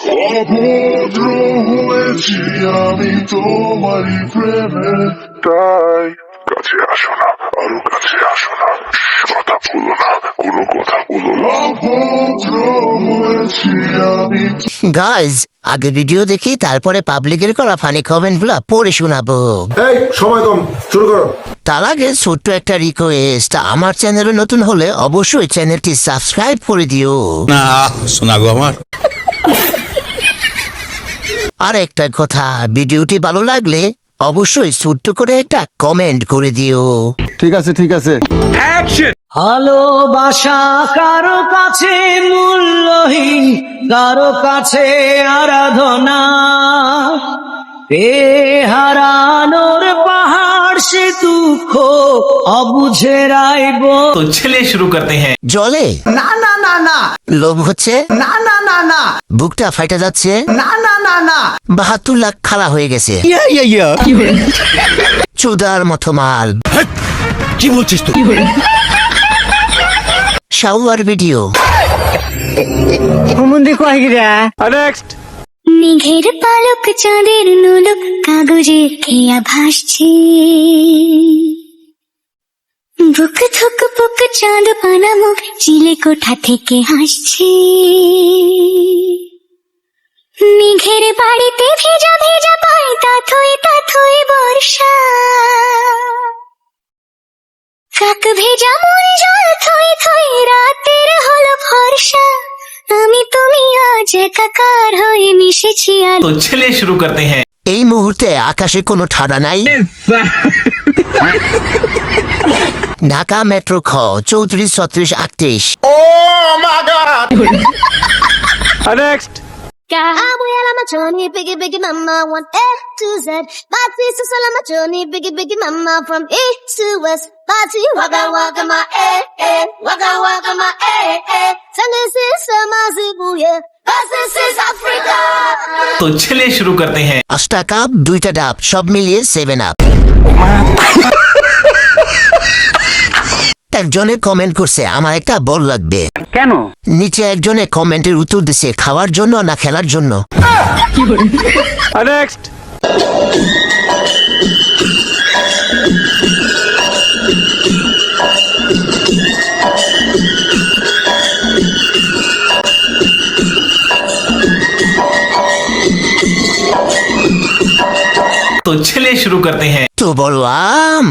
অভদ্র হয়েছি আমি তোমারই প্রেমে, তাই কাছে আসো না, আরো কাছে আসো না, কথা বলো না, কোনো কথা বলো না। অভদ্র হয়েছি আমি। গাইজ, আগে ভিডিও দেখি তারপরে পাবলিকের করা ফানি কমেন্ট গুলা পড়ে শোনাবো। এই সময় কম, শুরু করো। তার আগে ছোট্ট একটা রিকোয়েস্ট, আমার চ্যানেলে নতুন হলে অবশ্যই চ্যানেলটি সাবস্ক্রাইব করে দিও। না শোনা গো আমার। আর একটা কথা, ভিডিওটি ভালো লাগলে অবশ্যই ছোট্ট করে একটা কমেন্ট করে দিও। ঠিক আছে ঠিক আছে। ভালোবাসা কারো কাছে মূল্যহীন, কারো কাছে আরাধনা, হারানোর পাহাড় সে দুঃখ অবুঝে রাইব। तो चलिए शुरू करते हैं। জলে না না না না লোভ হচ্ছে, না না না না বুকটা ফাইটা যাচ্ছে, না না না না 72 লাখ খালা হয়ে গেছে, চুদার মতো মাল। কি বলছিস তুই? Shower video. মেঘের পালক চাঁদের নোলক কাগজের খেয়া ভাসছে, বুক থুক বুক চাঁদ পানা মুখ চিলে কোঠা থেকে হাসছে। মেঘের বাড়িতে ভেজা ভেজা পায় তাথই বর্ষা, কাক ভেজা মন জল থই থই রাতের হলো ফর্সা। আমি তুমি আজ একাকার হয়ে মিশেছি আর। तो चलिए शुरू करते हैं। এই মুহূর্তে আকাশে কোনো ঠাডা নাই। ঢাকা মেট্রো খ 34 36 38। Cowboy on my journey, biggie, biggie mama, one A to Z. My sisters all on my journey, biggie, biggie mama, from east to west. Party, waka, waka, my waka, waka, my Sunday sister, my zibuye, this is Africa. तो चलिए शुरू करते हैं। 8টা cup 2টা ডাব সব মিলিয়ে 7 up. একজনে কমেন্ট করছে আমার একটা বল লাগবে। কেন? নিচে একজনে কমেন্টের উত্তর দিছে খাওয়ার জন্য না খেলার জন্য। तो चलिए शुरू करते हैं। তো বললাম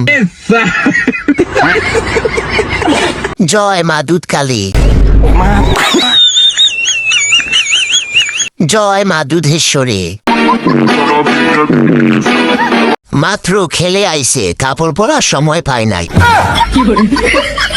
জয় মা দুধকালী, জয় মা দুধেশ্বরী। মাত্র খেলে আইছে, কাপড় পরার সময় পায় নাই।